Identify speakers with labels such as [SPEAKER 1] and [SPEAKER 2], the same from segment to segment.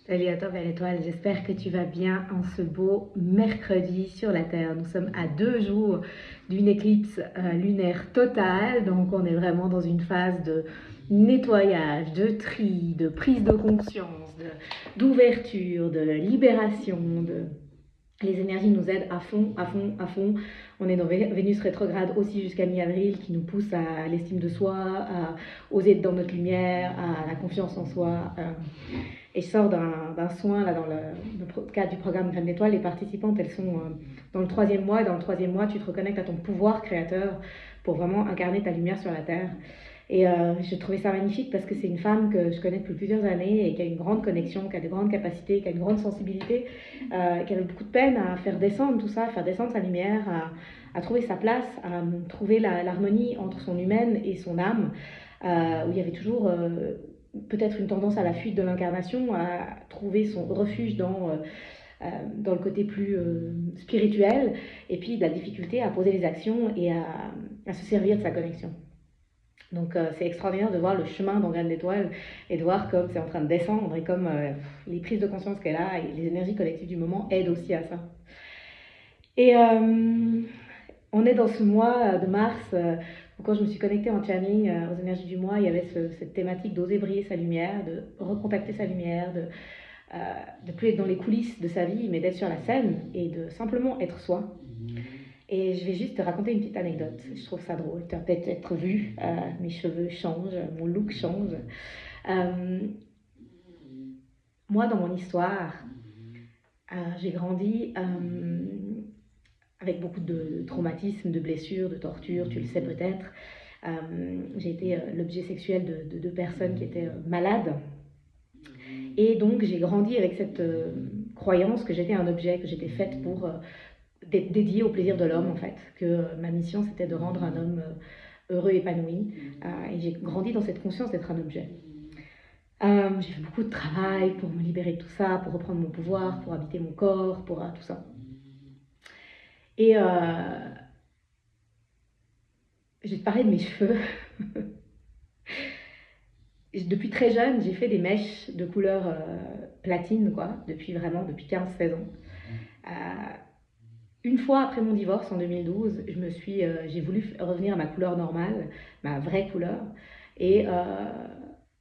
[SPEAKER 1] Salut à toi, belle étoile, j'espère que tu vas bien en ce beau mercredi sur la Terre. Nous sommes à 2 jours d'une éclipse lunaire totale, donc on est vraiment dans une phase de nettoyage, de tri, de prise de conscience, d'ouverture, de libération, les énergies nous aident à fond, à fond, à fond. On est dans Vénus rétrograde aussi jusqu'à mi-avril qui nous pousse à l'estime de soi, à oser être dans notre lumière, à la confiance en soi. Et je sors d'un soin là, dans le cadre du programme Graines d'étoiles. Les participantes, elles sont dans le troisième mois. Et dans le troisième mois, tu te reconnectes à ton pouvoir créateur pour vraiment incarner ta lumière sur la Terre. Et je trouvais ça magnifique parce que c'est une femme que je connais depuis plusieurs années et qui a une grande connexion, qui a de grandes capacités, qui a une grande sensibilité, qui avait beaucoup de peine à faire descendre tout ça, à faire descendre sa lumière, à trouver sa place, à trouver l'harmonie entre son humaine et son âme, où il y avait toujours peut-être une tendance à la fuite de l'incarnation, à trouver son refuge dans le côté plus spirituel, et puis de la difficulté à poser les actions et à se servir de sa connexion. Donc c'est extraordinaire de voir le chemin dans Graines d'étoiles et de voir comme c'est en train de descendre et comme les prises de conscience qu'elle a et les énergies collectives du moment aident aussi à ça. Et on est dans ce mois de mars, quand je me suis connectée en channeling aux énergies du mois, il y avait cette thématique d'oser briller sa lumière, de recontacter sa lumière, de plus être dans les coulisses de sa vie, mais d'être sur la scène et de simplement être soi. Et je vais juste te raconter une petite anecdote. Je trouve ça drôle. Tu as peut-être vu, mes cheveux changent, mon look change. Euh, Moi, dans mon histoire, j'ai grandi avec beaucoup de traumatismes, de blessures, de tortures, tu le sais peut-être. J'ai été l'objet sexuel de deux personnes qui étaient malades. Et donc, j'ai grandi avec cette croyance que j'étais un objet, que j'étais faite pour dédiée au plaisir de l'homme, en fait. Que ma mission, c'était de rendre un homme heureux, épanoui. Et j'ai grandi dans cette conscience d'être un objet. J'ai fait beaucoup de travail pour me libérer de tout ça, pour reprendre mon pouvoir, pour habiter mon corps, pour tout ça. Et je vais te parler de mes cheveux. Depuis très jeune, j'ai fait des mèches de couleur platine, quoi, depuis 15-16 ans. Euh, une fois après mon divorce en 2012, j'ai voulu revenir à ma couleur normale, ma vraie couleur, et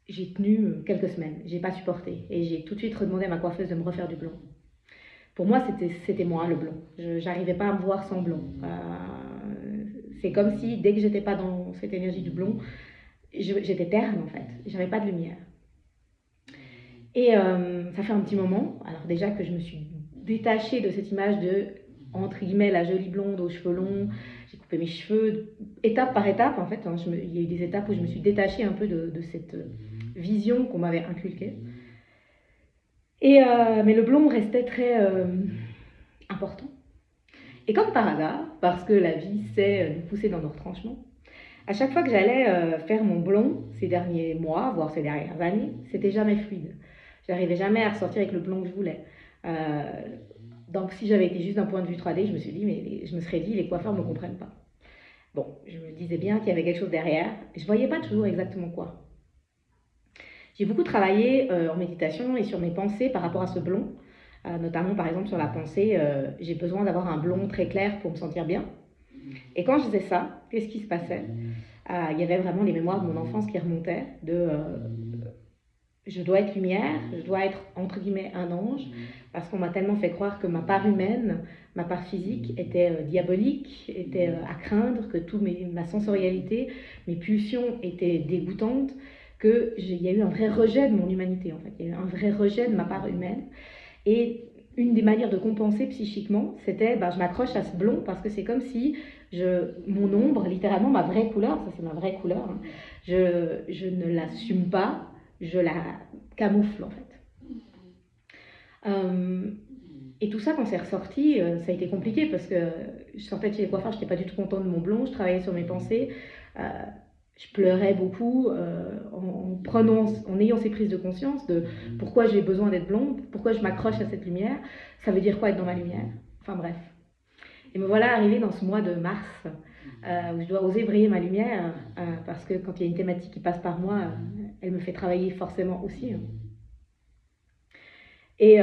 [SPEAKER 1] j'ai tenu quelques semaines. J'ai pas supporté, et j'ai tout de suite redemandé à ma coiffeuse de me refaire du blond. Pour moi, c'était moi le blond. J'arrivais pas à me voir sans blond. C'est comme si dès que j'étais pas dans cette énergie du blond, j'étais terne en fait. J'avais pas de lumière. Et ça fait un petit moment, alors déjà que je me suis détachée de cette image de, entre guillemets, la jolie blonde aux cheveux longs. J'ai coupé mes cheveux étape par étape en fait. Hein. Il y a eu des étapes où je me suis détachée un peu de cette vision qu'on m'avait inculquée. Mais le blond restait très important. Et comme par hasard, parce que la vie sait nous pousser dans nos retranchements, à chaque fois que j'allais faire mon blond ces derniers mois, voire ces dernières années, c'était jamais fluide. J'arrivais jamais à ressortir avec le blond que je voulais. Euh, donc si j'avais été juste d'un point de vue 3D, je me serais dit, les coiffeurs ne me comprennent pas. Bon, je me disais bien qu'il y avait quelque chose derrière. Je ne voyais pas toujours exactement quoi. J'ai beaucoup travaillé en méditation et sur mes pensées par rapport à ce blond. Notamment par exemple sur la pensée, j'ai besoin d'avoir un blond très clair pour me sentir bien. Et quand je faisais ça, qu'est-ce qui se passait? Il y avait vraiment les mémoires de mon enfance qui remontaient, je dois être lumière, je dois être entre guillemets un ange, parce qu'on m'a tellement fait croire que ma part humaine, ma part physique était diabolique, était à craindre, que ma sensorialité, mes pulsions étaient dégoûtantes, qu'il y a eu un vrai rejet de mon humanité en fait, il y a eu un vrai rejet de ma part humaine. Et une des manières de compenser psychiquement, c'était je m'accroche à ce blond parce que c'est comme si mon ombre, littéralement ma vraie couleur, ça c'est ma vraie couleur, hein, je ne l'assume pas, je la camoufle en fait. Euh, et tout ça, quand c'est ressorti, ça a été compliqué parce que je sortais de chez les coiffeurs, je n'étais pas du tout contente de mon blond, je travaillais sur mes pensées, euh, je pleurais beaucoup en ayant ces prises de conscience de pourquoi j'ai besoin d'être blonde, pourquoi je m'accroche à cette lumière, ça veut dire quoi être dans ma lumière. Enfin bref. Et me voilà arrivée dans ce mois de mars où je dois oser briller ma lumière parce que quand il y a une thématique qui passe par moi, elle me fait travailler forcément aussi. Et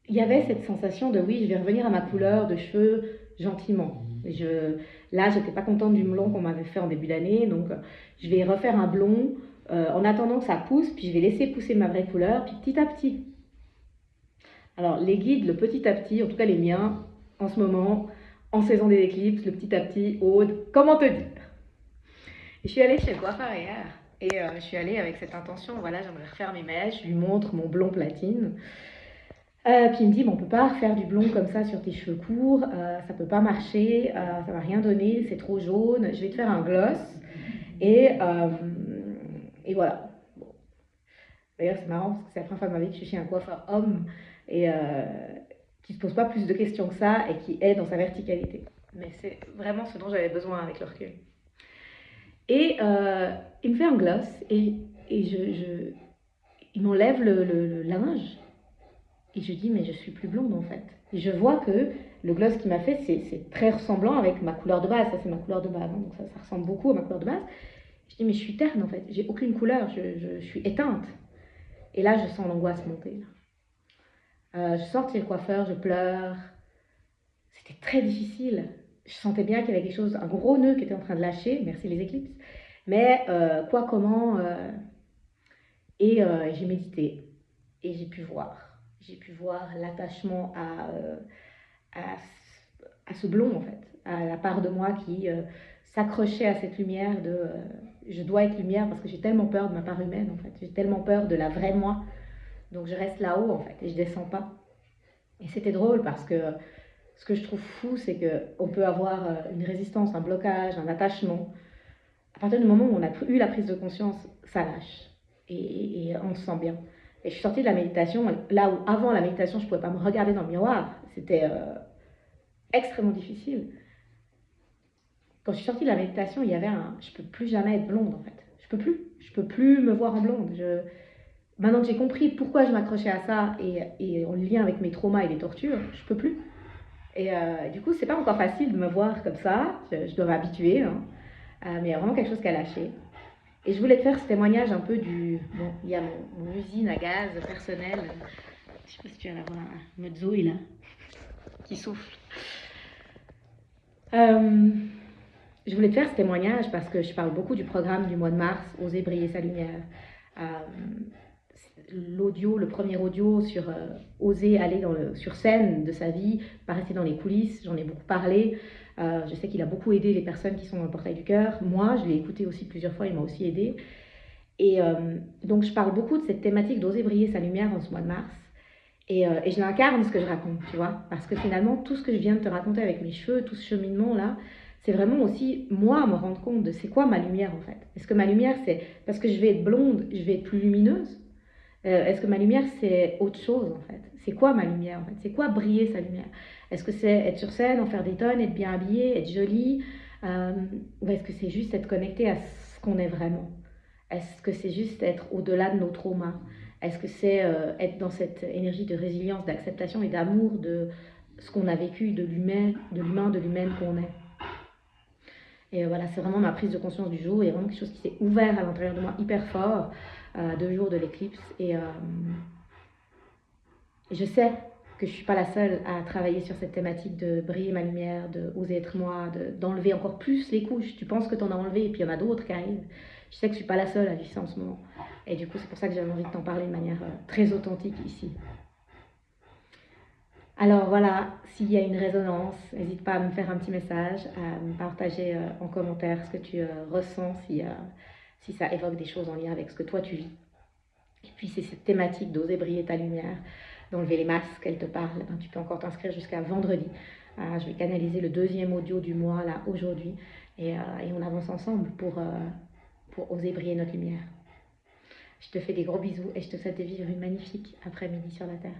[SPEAKER 1] il y avait cette sensation de oui, je vais revenir à ma couleur de cheveux gentiment. Là, j'étais pas contente du blond qu'on m'avait fait en début d'année, donc je vais refaire un blond en attendant que ça pousse, puis je vais laisser pousser ma vraie couleur, puis petit à petit. Alors, les guides, le petit à petit, en tout cas les miens, en ce moment, en saison des éclipses, le petit à petit, Aude, comment te dire? Je suis allée chez le coiffeur hier, et je suis allée avec cette intention, voilà, j'aimerais refaire mes mèches, je lui montre mon blond platine. Puis il me dit, bon, on peut pas refaire du blond comme ça sur tes cheveux courts, ça peut pas marcher, ça va rien donner, c'est trop jaune, je vais te faire un gloss. Et, euh, et voilà. Bon. D'ailleurs, c'est marrant parce que c'est la première fois de ma vie que je suis chez un coiffeur homme et qui se pose pas plus de questions que ça et qui est dans sa verticalité. Mais c'est vraiment ce dont j'avais besoin avec le recul. Et il me fait un gloss et il m'enlève le linge. Et je dis, mais je suis plus blonde en fait. Et je vois que le gloss qu'il m'a fait, c'est très ressemblant avec ma couleur de base. Ça, c'est ma couleur de base. Hein, donc ça ressemble beaucoup à ma couleur de base. Je dis, mais je suis terne en fait. J'ai aucune couleur. Je suis éteinte. Et là, je sens l'angoisse monter. Je sors de chez le coiffeur, je pleure. C'était très difficile. Je sentais bien qu'il y avait quelque chose, un gros nœud qui était en train de lâcher. Merci les éclipses. Mais quoi, comment Et j'ai médité. Et j'ai pu voir. J'ai pu voir l'attachement à, à ce blond, en fait, à la part de moi qui s'accrochait à cette lumière de je dois être lumière parce que j'ai tellement peur de ma part humaine, en fait. J'ai tellement peur de la vraie moi. Donc je reste là-haut, en fait, et je descends pas. Et c'était drôle parce que ce que je trouve fou, c'est qu'on peut avoir une résistance, un blocage, un attachement. À partir du moment où on a eu la prise de conscience, ça lâche. Et on se sent bien. Et je suis sortie de la méditation, là où avant la méditation, je ne pouvais pas me regarder dans le miroir. C'était extrêmement difficile. Quand je suis sortie de la méditation, il y avait un... Je ne peux plus jamais être blonde, en fait. Je peux plus. Je peux plus me voir en blonde. Maintenant que j'ai compris pourquoi je m'accrochais à ça et en lien avec mes traumas et les tortures, je peux plus. Et du coup, c'est pas encore facile de me voir comme ça. Je dois m'habituer. Hein. Mais il y a vraiment quelque chose qui a lâché. Et je voulais te faire ce témoignage un peu du... Bon, il y a mon usine à gaz personnelle. Je sais pas si tu viens d'avoir un mode Zoé là, qui souffle. Je voulais te faire ce témoignage parce que je parle beaucoup du programme du mois de mars, Oser briller sa lumière. L'audio, le premier audio sur oser aller sur scène de sa vie, pas rester dans les coulisses, j'en ai beaucoup parlé. Je sais qu'il a beaucoup aidé les personnes qui sont dans le portail du cœur. Moi, je l'ai écouté aussi plusieurs fois, il m'a aussi aidé. Et donc, je parle beaucoup de cette thématique d'oser briller sa lumière en ce mois de mars. Et je l'incarne ce que je raconte, tu vois. Parce que finalement, tout ce que je viens de te raconter avec mes cheveux, tout ce cheminement-là, c'est vraiment aussi moi me rendre compte de c'est quoi ma lumière en fait. Est-ce que ma lumière, c'est parce que je vais être blonde, je vais être plus lumineuse? Est-ce que ma lumière, c'est autre chose en fait? C'est quoi ma lumière en fait? C'est quoi briller sa lumière? Est-ce que c'est être sur scène, en faire des tonnes, être bien habillée, être jolie? Ou est-ce que c'est juste être connecté à ce qu'on est vraiment? Est-ce que c'est juste être au-delà de nos traumas? Est-ce que c'est être dans cette énergie de résilience, d'acceptation et d'amour de ce qu'on a vécu, de l'humain, de l'humaine qu'on est? Et voilà, c'est vraiment ma prise de conscience du jour. Il y a vraiment quelque chose qui s'est ouvert à l'intérieur de moi hyper fort, 2 jours de l'éclipse. Et je sais que je ne suis pas la seule à travailler sur cette thématique de briller ma lumière, de oser être moi, d'enlever encore plus les couches. Tu penses que tu en as enlevé et puis il y en a d'autres qui arrivent. Je sais que je ne suis pas la seule à vivre ça en ce moment. Et du coup, c'est pour ça que j'avais envie de t'en parler de manière très authentique ici. Alors voilà, s'il y a une résonance, n'hésite pas à me faire un petit message, à me partager en commentaire ce que tu ressens, si ça évoque des choses en lien avec ce que toi tu vis. Et puis c'est cette thématique d'oser briller ta lumière, d'enlever les masques, elle te parle, ben, tu peux encore t'inscrire jusqu'à vendredi. Je vais canaliser le 2e audio du mois là aujourd'hui et on avance ensemble pour oser briller notre lumière. Je te fais des gros bisous et je te souhaite de vivre une magnifique après-midi sur la Terre.